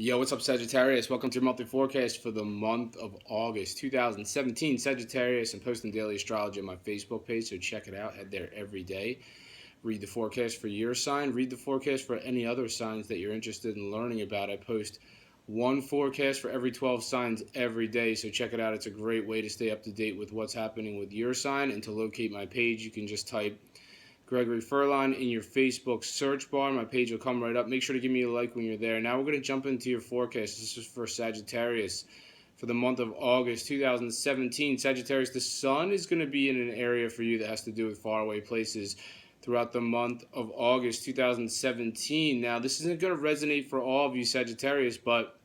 Yo, what's up, Sagittarius? Welcome to your monthly forecast for the month of August 2017. Sagittarius, I'm posting daily astrology on my Facebook page, so check it out. Head there every day. Read the forecast for your sign. Read the forecast for any other signs that you're interested in learning about. I post one forecast for every 12 signs every day, so check it out. It's a great way to stay up to date with what's happening with your sign. And to locate my page, you can just type Gregory Furlan in your Facebook search bar. My page will come right up. Make sure to give me a like when you're there. Now we're going to jump into your forecast. This is for Sagittarius for the month of August 2017. Sagittarius, the sun is going to be in an area for you that has to do with faraway places throughout the month of August 2017. Now, this isn't going to resonate for all of you Sagittarius, but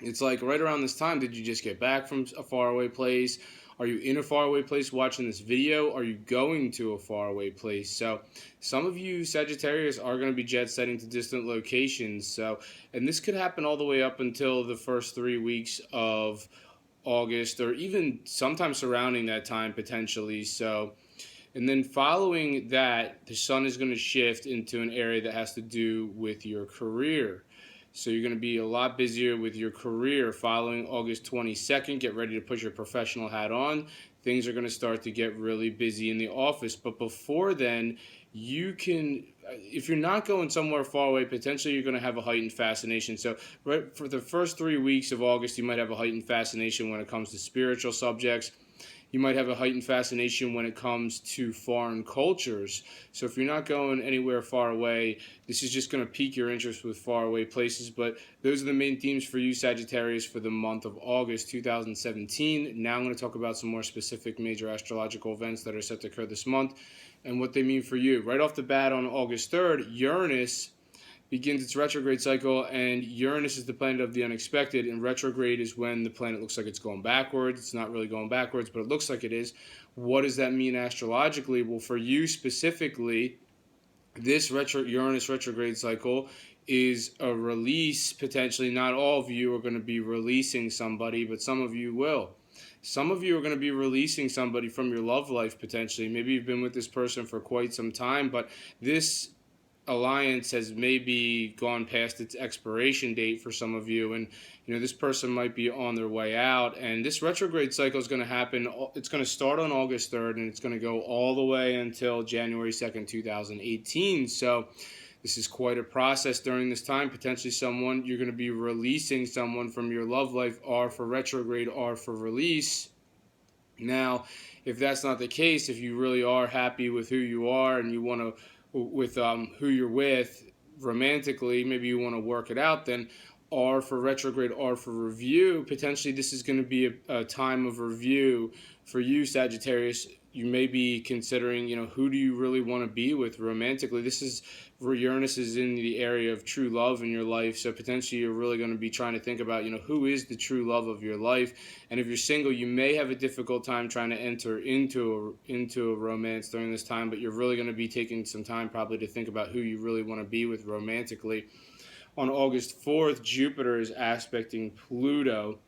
it's like right around this time, did you just get back from a faraway place? Are you in a faraway place watching this video? Are you going to a faraway place? So some of you Sagittarius are going to be jet setting to distant locations. So, and this could happen all the way up until the first 3 weeks of August, or even sometime surrounding that time potentially. So, and then following that, the sun is going to shift into an area that has to do with your career. So you're going to be a lot busier with your career following August 22nd. Get ready to put your professional hat on. Things are going to start to get really busy in the office. But before then, you can, if you're not going somewhere far away, potentially you're going to have a heightened fascination. So right for the first 3 weeks of August, you might have a heightened fascination when it comes to spiritual subjects. You might have a heightened fascination when it comes to foreign cultures. So if you're not going anywhere far away, this is just going to pique your interest with faraway places. But those are the main themes for you, Sagittarius, for the month of August 2017. Now I'm going to talk about some more specific major astrological events that are set to occur this month and what they mean for you. Right off the bat on August 3rd, Uranus begins its retrograde cycle, and Uranus is the planet of the unexpected, and retrograde is when the planet looks like it's going backwards. It's not really going backwards, but it looks like it is. What does that mean astrologically? Well, for you specifically, this Uranus retrograde cycle is a release, potentially. Not all of you are going to be releasing somebody, but some of you will. Some of you are going to be releasing somebody from your love life, potentially. Maybe you've been with this person for quite some time, but this alliance has maybe gone past its expiration date for some of you, and this person might be on their way out. And this retrograde cycle is going to happen. It's going to start on August 3rd, and it's going to go all the way until January 2nd, 2018. So this is quite a process during this time. Potentially someone, you're going to be releasing someone from your love life, R for retrograde, R for release. Now, if that's not the case, if you really are happy with who you are and you want to, with who you're with romantically, maybe you want to work it out, then R for retrograde, R for review. Potentially this is going to be a time of review for you, Sagittarius. You may be considering, who do you really want to be with romantically? This is where Uranus is in the area of true love in your life. So potentially you're really going to be trying to think about, who is the true love of your life? And if you're single, you may have a difficult time trying to enter into a romance during this time, but you're really going to be taking some time probably to think about who you really want to be with romantically. On August 4th, Jupiter is aspecting Pluto.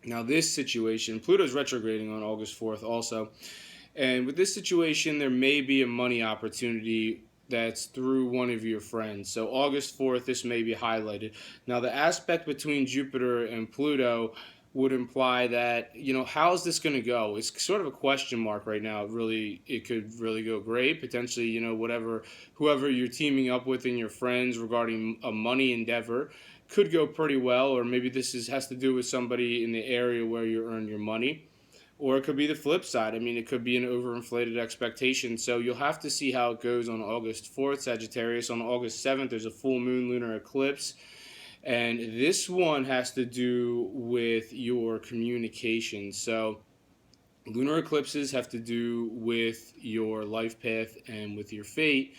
Now this situation, Pluto's retrograding on August 4th also. And with this situation, there may be a money opportunity that's through one of your friends. So August 4th, this may be highlighted. Now the aspect between Jupiter and Pluto would imply that, how's this going to go? It's sort of a question mark right now. It could really go great. Potentially, whoever you're teaming up with in your friends regarding a money endeavor could go pretty well, or maybe this has to do with somebody in the area where you earn your money. Or it could be the flip side. It could be an overinflated expectation. So you'll have to see how it goes on August 4th, Sagittarius. On August 7th, there's a full moon lunar eclipse. And this one has to do with your communication. So lunar eclipses have to do with your life path and with your fate.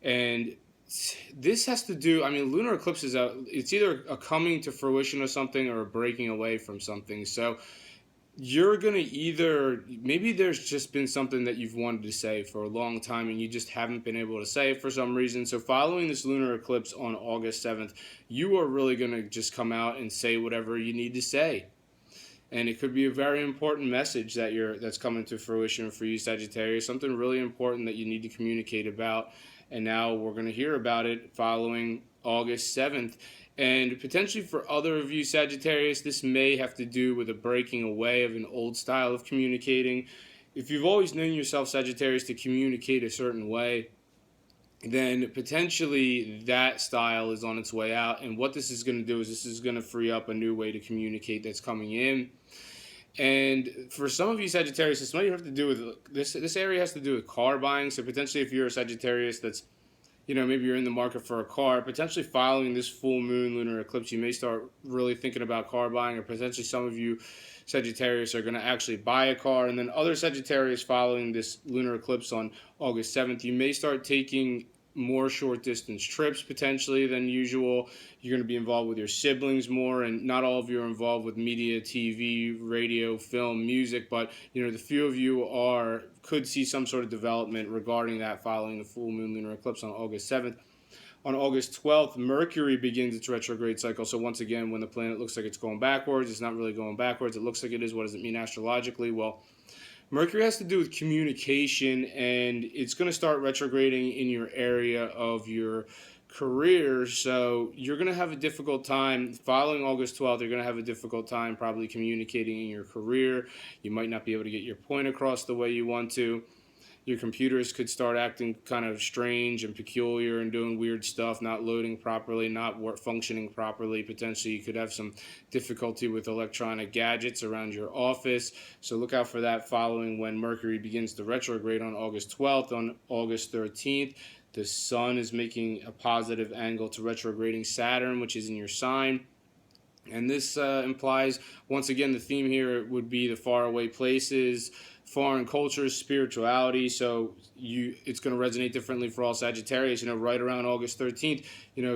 And this has to do, lunar eclipses, it's either a coming to fruition of something or a breaking away from something. So you're going to maybe there's just been something that you've wanted to say for a long time and you just haven't been able to say it for some reason. So following this lunar eclipse on August 7th, you are really going to just come out and say whatever you need to say. And it could be a very important message that's coming to fruition for you, Sagittarius, something really important that you need to communicate about. And now we're going to hear about it following August 7th. And potentially for other of you Sagittarius, this may have to do with a breaking away of an old style of communicating. If you've always known yourself, Sagittarius, to communicate a certain way, then potentially that style is on its way out. And what this is going to do is this is going to free up a new way to communicate that's coming in. And for some of you Sagittarius, this might have to do with this area has to do with car buying. So potentially if you're a Sagittarius that's, maybe you're in the market for a car, potentially following this full moon lunar eclipse, you may start really thinking about car buying, or potentially some of you Sagittarius are going to actually buy a car. And then other Sagittarius following this lunar eclipse on August 7th, you may start taking more short distance trips potentially than usual. You're going to be involved with your siblings more, and not all of you are involved with media, TV, radio, film, music, but the few of you could see some sort of development regarding that following the full moon lunar eclipse on August 7th. On August 12th, Mercury begins its retrograde cycle. So once again, when the planet looks like it's going backwards, it's not really going backwards. It looks like it is. What does it mean astrologically? Well, Mercury has to do with communication, and it's going to start retrograding in your area of your career. So you're going to have a difficult time following August 12th. You're going to have a difficult time probably communicating in your career. You might not be able to get your point across the way you want to. Your computers could start acting kind of strange and peculiar and doing weird stuff, not loading properly, not functioning properly. Potentially you could have some difficulty with electronic gadgets around your office. So look out for that following when Mercury begins to retrograde on August 12th. On August 13th, the Sun is making a positive angle to retrograding Saturn, which is in your sign. And this implies, once again, the theme here would be the faraway places, foreign cultures, spirituality. So it's going to resonate differently for all Sagittarius. Right around August 13th,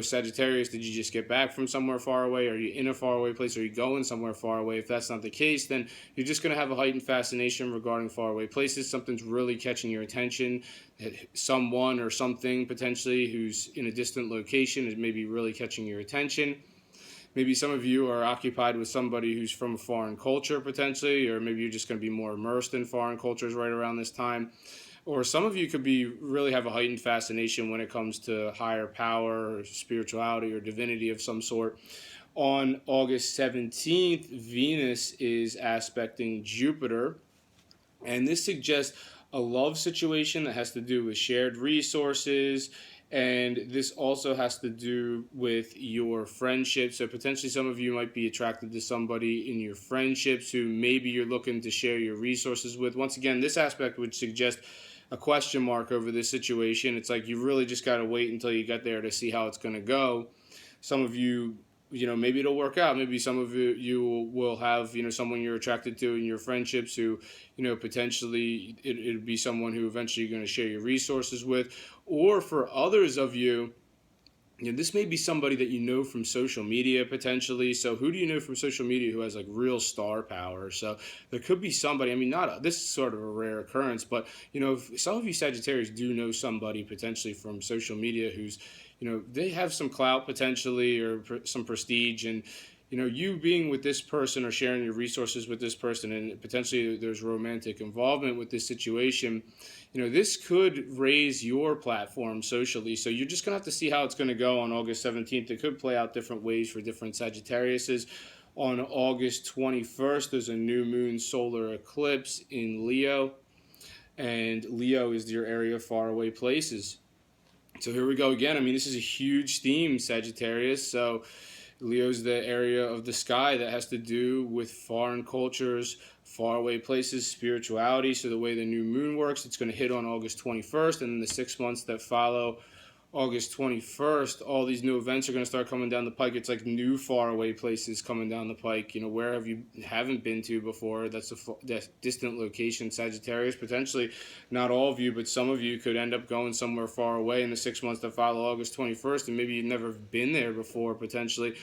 Sagittarius, did you just get back from somewhere far away? Are you in a faraway place? Are you going somewhere far away? If that's not the case, then you're just going to have a heightened fascination regarding faraway places. Something's really catching your attention. Someone or something potentially who's in a distant location is maybe really catching your attention. Maybe some of you are occupied with somebody who's from a foreign culture potentially, or maybe you're just going to be more immersed in foreign cultures right around this time. Or some of you could really have a heightened fascination when it comes to higher power or spirituality or divinity of some sort. On August 17th, Venus is aspecting Jupiter, and this suggests a love situation that has to do with shared resources. And this also has to do with your friendships. So potentially some of you might be attracted to somebody in your friendships who maybe you're looking to share your resources with. Once again, this aspect would suggest a question mark over this situation. It's like you really just got to wait until you get there to see how it's going to go. Some of you, maybe it'll work out. Maybe some of you will have, someone you're attracted to in your friendships who, potentially it'd be someone who eventually you're going to share your resources with. Or for others of you, this may be somebody that you know from social media potentially. So who do you know from social media who has like real star power? So there could be somebody, this is sort of a rare occurrence, but some of you Sagittarius do know somebody potentially from social media who's, they have some clout potentially or some prestige, and you being with this person or sharing your resources with this person, and potentially there's romantic involvement with this situation, this could raise your platform socially. So you're just going to have to see how it's going to go on August 17th. It could play out different ways for different Sagittariuses. On August 21st, there's a new moon solar eclipse in Leo, and Leo is your area of faraway places. So here we go again. This is a huge theme, Sagittarius. So Leo's the area of the sky that has to do with foreign cultures, faraway places, spirituality. So the way the new moon works, it's going to hit on August 21st, and in the 6 months that follow August 21st, all these new events are going to start coming down the pike. It's like new faraway places coming down the pike. Where haven't been to before. That's a distant location, Sagittarius. Potentially, not all of you, but some of you could end up going somewhere far away in the 6 months that follow August 21st, and maybe you've never been there before, potentially.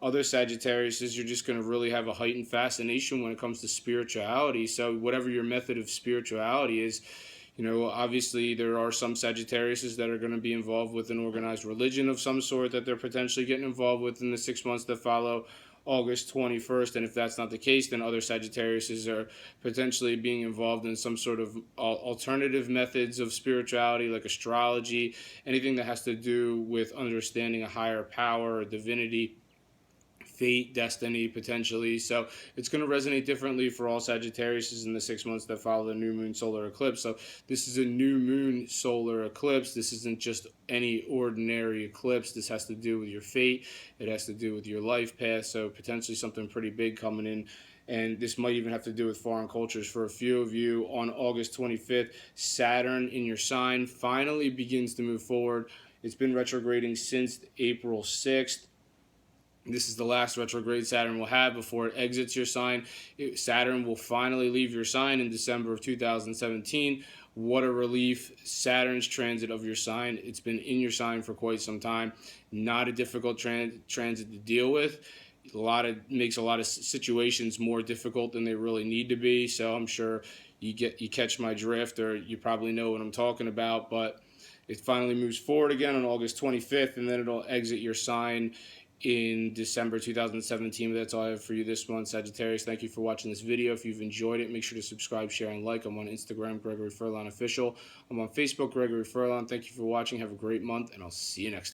Other Sagittarius, you're just going to really have a heightened fascination when it comes to spirituality. So whatever your method of spirituality is, obviously there are some Sagittariuses that are going to be involved with an organized religion of some sort that they're potentially getting involved with in the 6 months that follow August 21st. And if that's not the case, then other Sagittariuses are potentially being involved in some sort of alternative methods of spirituality, like astrology, anything that has to do with understanding a higher power or divinity. fate, destiny, potentially. So it's going to resonate differently for all Sagittarius in the 6 months that follow the new moon solar eclipse. So this is a new moon solar eclipse. This isn't just any ordinary eclipse. This has to do with your fate. It has to do with your life path. So potentially something pretty big coming in. And this might even have to do with foreign cultures for a few of you. On August 25th, Saturn in your sign finally begins to move forward. It's been retrograding since April 6th. This is the last retrograde Saturn will have before it exits your sign. Saturn will finally leave your sign in December of 2017. What a relief. Saturn's transit of your sign. It's been in your sign for quite some time. Not a difficult transit to deal with. Makes a lot of situations more difficult than they really need to be. So I'm sure you catch my drift, or you probably know what I'm talking about. But it finally moves forward again on August 25th, and then it'll exit your sign in December 2017. But that's all I have for you this month, Sagittarius. Thank you for watching this video. If you've enjoyed it, make sure to subscribe, share, and like. I'm on Instagram, Gregory Furlan Official. I'm on Facebook, Gregory Furlan. Thank you for watching. Have a great month, and I'll see you next time.